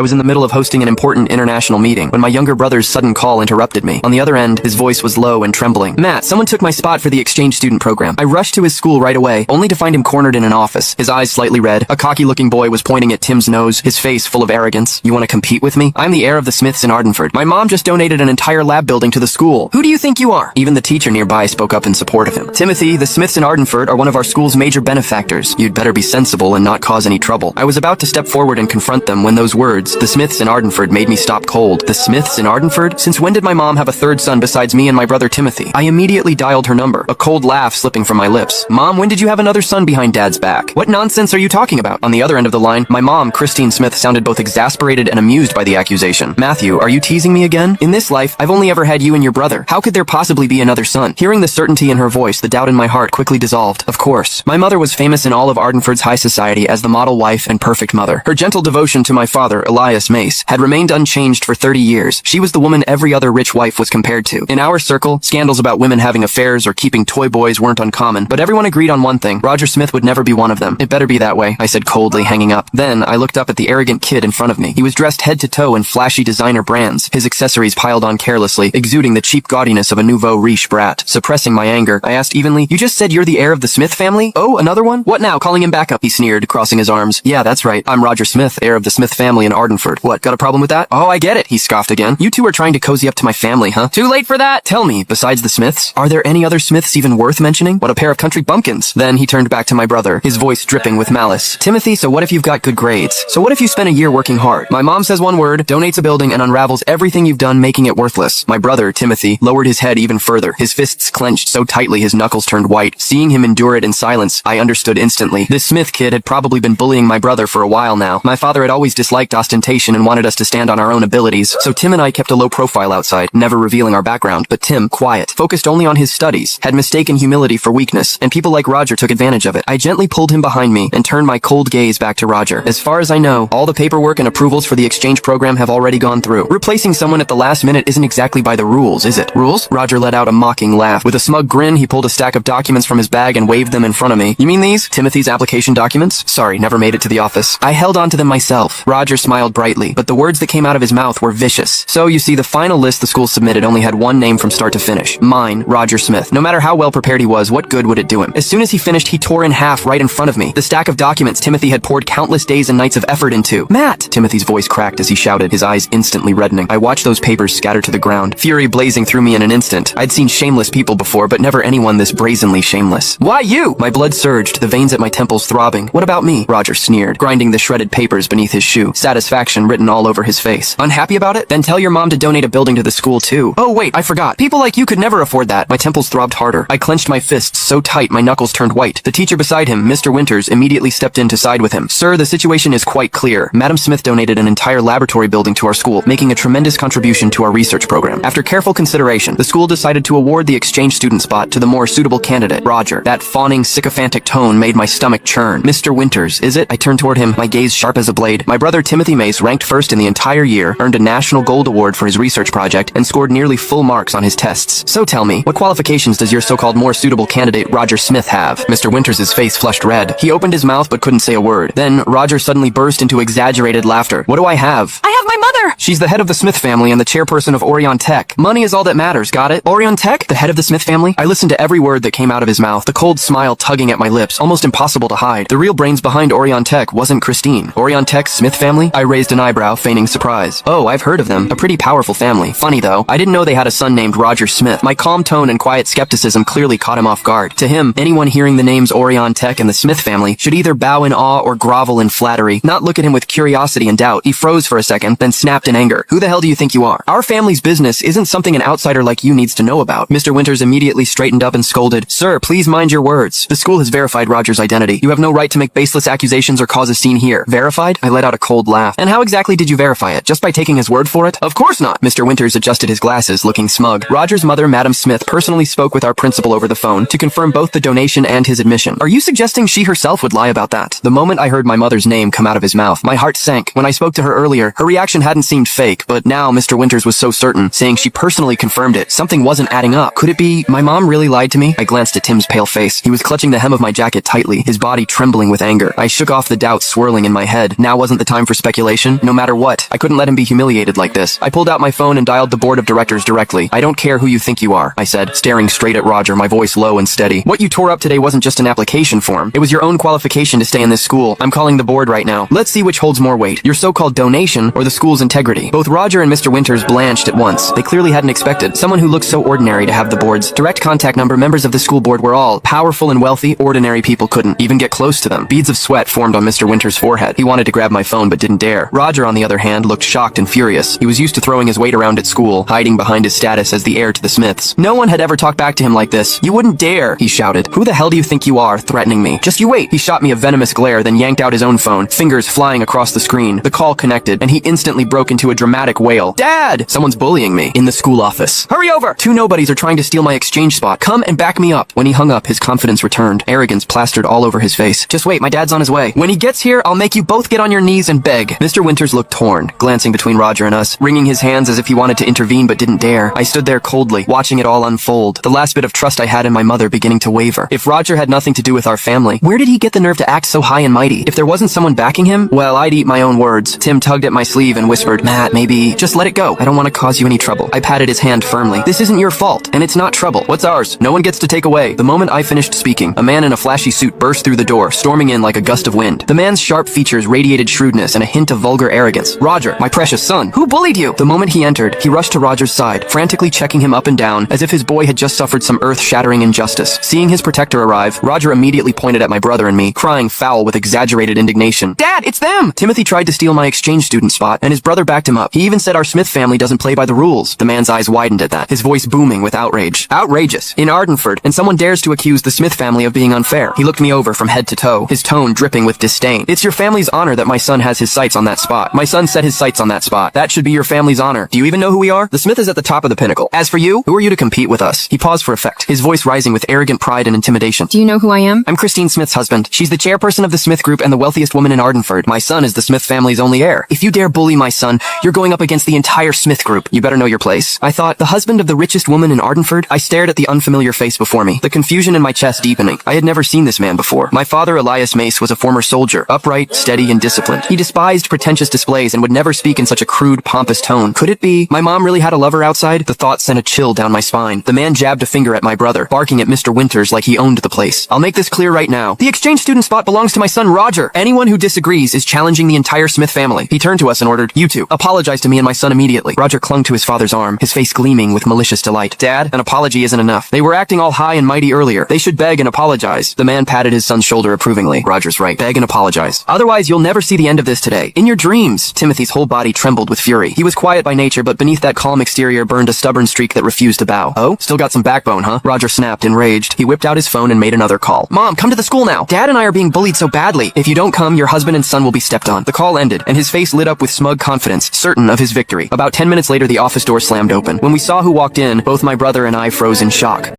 I was in the middle of hosting an important international meeting when my younger brother's sudden call interrupted me. On the other end, his voice was low and trembling. Matt, someone took my spot for the exchange student program. I rushed to his school right away, only to find him cornered in an office, his eyes slightly red. A cocky-looking boy was pointing at Tim's nose, his face full of arrogance. You want to compete with me? I'm the heir of the Smiths in Ardenford. My mom just donated an entire lab building to the school. Who do you think you are? Even the teacher nearby spoke up in support of him. Timothy, the Smiths in Ardenford are one of our school's major benefactors. You'd better be sensible and not cause any trouble. I was about to step forward and confront them when those words, the Smiths in Ardenford, made me stop cold. The Smiths in Ardenford? Since when did my mom have a third son besides me and my brother Timothy? I immediately dialed her number, a cold laugh slipping from my lips. Mom, when did you have another son behind Dad's back? What nonsense are you talking about? On the other end of the line, my mom, Christine Smith, sounded both exasperated and amused by the accusation. Matthew, are you teasing me again? In this life, I've only ever had you and your brother. How could there possibly be another son? Hearing the certainty in her voice, the doubt in my heart quickly dissolved. Of course. My mother was famous in all of Ardenford's high society as the model wife and perfect mother. Her gentle devotion to my father, Elias Mace, had remained unchanged for 30 years. She was the woman every other rich wife was compared to. In our circle, scandals about women having affairs or keeping toy boys weren't uncommon, but everyone agreed on one thing. Roger Smith would never be one of them. It better be that way, I said coldly, hanging up. Then, I looked up at the arrogant kid in front of me. He was dressed head to toe in flashy designer brands, his accessories piled on carelessly, exuding the cheap gaudiness of a nouveau riche brat. Suppressing my anger, I asked evenly, you just said you're the heir of the Smith family? Oh, another one? What now, calling him back up? He sneered, crossing his arms. Yeah, that's right. I'm Roger Smith, heir of the Smith family in Ardenford. What, got a problem with that? Oh, I get it, he scoffed again. You two are trying to cozy up to my family, huh? Too late for that! Tell me, besides the Smiths, are there any other Smiths even worth mentioning? What a pair of country bumpkins. Then he turned back to my brother, his voice dripping with malice. Timothy, so what if you've got good grades? So what if you spent a year working hard? My mom says one word, donates a building, and unravels everything you've done, making it worthless. My brother, Timothy, lowered his head even further, his fists clenched so tightly his knuckles turned white. Seeing him endure it in silence, I understood instantly. This Smith kid had probably been bullying my brother for a while now. My father had always disliked ostentation and wanted us to stand on our own abilities, so Tim and I kept a low profile outside, never revealing our background. But Tim, quiet, focused only on his studies, had mistaken humility for weakness, and people like Roger took advantage of it. I gently pulled him behind me and turned my cold gaze back to Roger. As far as I know, all the paperwork and approvals for the exchange program have already gone through. Replacing someone at the last minute isn't exactly by the rules, is it? Rules? Roger let out a mocking laugh. With a smug grin, he pulled a stack of documents from his bag and waved them in front of me. You mean these? Timothy's application documents? Sorry, never made it to the office. I held on to them myself. Roger smiled brightly, but the words that came out of his mouth were vicious. So, you see, the final list the school submitted only had one name from start to finish. Mine, Roger Smith. No matter how well prepared he was, what good would it do him? As soon as he finished, he tore in half right in front of me. The stack of documents Timothy had poured countless days and nights of effort into. Matt! Timothy's voice cracked as he shouted, his eyes instantly reddening. I watched those papers scatter to the ground, fury blazing through me in an instant. I'd seen shameless people before, but never anyone this brazenly shameless. Why you? My blood surged, the veins at my temples throbbing. What about me? Roger sneered, grinding the shredded papers beneath his shoe, satisfaction written all over his face. Unhappy about it? Then tell your mom to donate a building to the school too. Oh wait, I forgot. People like you could never afford that. My temples throbbed harder. I clenched my fists so tight my knuckles turned white. The teacher beside him, Mr. Winters, immediately stepped in to side with him. Sir, the situation is quite clear. Madam Smith donated an entire laboratory building to our school, making a tremendous contribution to our research program. After careful consideration, the school decided to award the exchange student spot to the more suitable candidate, Roger. That fawning, sycophantic tone made my stomach churn. Mr. Winters, is it? I turned toward him, my gaze sharp as a blade. My brother Timothy Mace ranked first in the entire year, earned a National Gold Award for his research project, and scored nearly full marks on his tests. So tell me, what qualifications does your so-called more suitable candidate Roger Smith have? Mr. Winters' face flushed red. He opened his mouth but couldn't say a word. Then, Roger suddenly burst into exaggerated laughter. What do I have? I have my mother! She's the head of the Smith family and the chairperson of Orion Tech. Money is all that matters, got it? Orion Tech? The head of the Smith family? I listened to every word that came out of his mouth, the cold smile tugging at my lips, almost impossible to hide. The real brains behind Orion Tech wasn't Christine. Orion Tech's Smith family? I raised an eyebrow, feigning surprise. Oh, I've heard of them. A pretty powerful family. Funny though, I didn't know they had a son named Roger Smith. My calm tone and quiet skepticism clearly caught him off guard. To him, anyone hearing the names Orion Tech and the Smith family should either bow in awe or grovel in flattery, not look at him with curiosity and doubt. He froze for a second, then snapped in anger. Who the hell do you think you are? Our family's business isn't something an outsider like you needs to know about. Mr. Winters immediately straightened up and scolded, Sir, please mind your words. The school has verified Roger's identity. You have no right to make baseless accusations or cause a scene here. Verified? I let out a cold laugh. And how exactly did you verify it? Just by taking his word for it? Of course not. Mr. Winters adjusted his glasses, looking smug. Roger's mother, Madam Smith, personally spoke with our principal over the phone to confirm both the donation and his admission. Are you suggesting she herself would lie about that? The moment I heard my mother's name come out of his mouth, my heart sank. When I spoke to her earlier, her reaction hadn't hadn't seemed fake, but now Mr. Winters was so certain, saying she personally confirmed it. Something wasn't adding up. Could it be my mom really lied to me? I glanced at Tim's pale face. He was clutching the hem of my jacket tightly, his body trembling with anger. I shook off the doubts swirling in my head. Now wasn't the time for speculation, no matter what. I couldn't let him be humiliated like this. I pulled out my phone and dialed the board of directors directly. I don't care who you think you are, I said, staring straight at Roger, my voice low and steady. What you tore up today wasn't just an application form. It was your own qualification to stay in this school. I'm calling the board right now. Let's see which holds more weight, your so-called donation or the school's integrity. Both Roger and Mr. Winters blanched at once. They clearly hadn't expected someone who looked so ordinary to have the board's direct contact number. Members of the school board were all powerful and wealthy. Ordinary people couldn't even get close to them. Beads of sweat formed on Mr. Winters' forehead. He wanted to grab my phone but didn't dare. Roger, on the other hand, looked shocked and furious. He was used to throwing his weight around at school, hiding behind his status as the heir to the Smiths. No one had ever talked back to him like this. You wouldn't dare, he shouted. Who the hell do you think you are, threatening me? Just you wait. He shot me a venomous glare, then yanked out his own phone, fingers flying across the screen. The call connected, and he instantly broke into a dramatic wail. Dad! Someone's bullying me in the school office. Hurry over! Two nobodies are trying to steal my exchange spot. Come and back me up. When he hung up, his confidence returned. Arrogance plastered all over his face. Just wait, my dad's on his way. When he gets here, I'll make you both get on your knees and beg. Mr. Winters looked torn, glancing between Roger and us, wringing his hands as if he wanted to intervene but didn't dare. I stood there coldly, watching it all unfold, the last bit of trust I had in my mother beginning to waver. If Roger had nothing to do with our family, where did he get the nerve to act so high and mighty? If there wasn't someone backing him, well, I'd eat my own words. Tim tugged at my sleeve and whispered, Matt, maybe just let it go. I don't want to cause you any trouble. I patted his hand firmly. This isn't your fault, and it's not trouble. What's ours? No one gets to take away. The moment I finished speaking, a man in a flashy suit burst through the door, storming in like a gust of wind. The man's sharp features radiated shrewdness and a hint of vulgar arrogance. Roger, my precious son, who bullied you? The moment he entered, he rushed to Roger's side, frantically checking him up and down, as if his boy had just suffered some earth-shattering injustice. Seeing his protector arrive, Roger immediately pointed at my brother and me, crying foul with exaggerated indignation. Dad, it's them! Timothy tried to steal my exchange student spot, and his brother backed him up. He even said our Smith family doesn't play by the rules. The man's eyes widened at that, his voice booming with outrage. Outrageous. In Ardenford, and someone dares to accuse the Smith family of being unfair. He looked me over from head to toe, his tone dripping with disdain. It's your family's honor that my son has his sights on that spot. My son set his sights on that spot. That should be your family's honor. Do you even know who we are? The Smith is at the top of the pinnacle. As for you, who are you to compete with us? He paused for effect, his voice rising with arrogant pride and intimidation. Do you know who I am? I'm Christine Smith's husband. She's the chairperson of the Smith Group and the wealthiest woman in Ardenford. My son is the Smith family's only heir. If you dare bully my son, you're going up against the entire Smith Group. You better know your place. I thought, the husband of the richest woman in Ardenford? I stared at the unfamiliar face before me, the confusion in my chest deepening. I had never seen this man before. My father, Elias Mace, was a former soldier, upright, steady, and disciplined. He despised pretentious displays and would never speak in such a crude, pompous tone. Could it be my mom really had a lover outside? The thought sent a chill down my spine. The man jabbed a finger at my brother, barking at Mr. Winters like he owned the place. I'll make this clear right now. The exchange student spot belongs to my son Roger. Anyone who disagrees is challenging the entire Smith family. He turned to us and ordered, you two, apologize to me and my son immediately. Roger clung to his father's arm, his face gleaming with malicious delight. Dad, an apology isn't enough. They were acting all high and mighty earlier. They should beg and apologize. The man patted his son's shoulder approvingly. Roger's right. Beg and apologize. Otherwise, you'll never see the end of this today. In your dreams. Timothy's whole body trembled with fury. He was quiet by nature, but beneath that calm exterior burned a stubborn streak that refused to bow. Oh? Still got some backbone, huh? Roger snapped, enraged. He whipped out his phone and made another call. Mom, come to the school now. Dad and I are being bullied so badly. If you don't come, your husband and son will be stepped on. The call ended, and his face lit up with smug confidence, certain of his victory. About 10 minutes later, the office door slammed open. When we saw who walked in, both my brother and I froze in shock.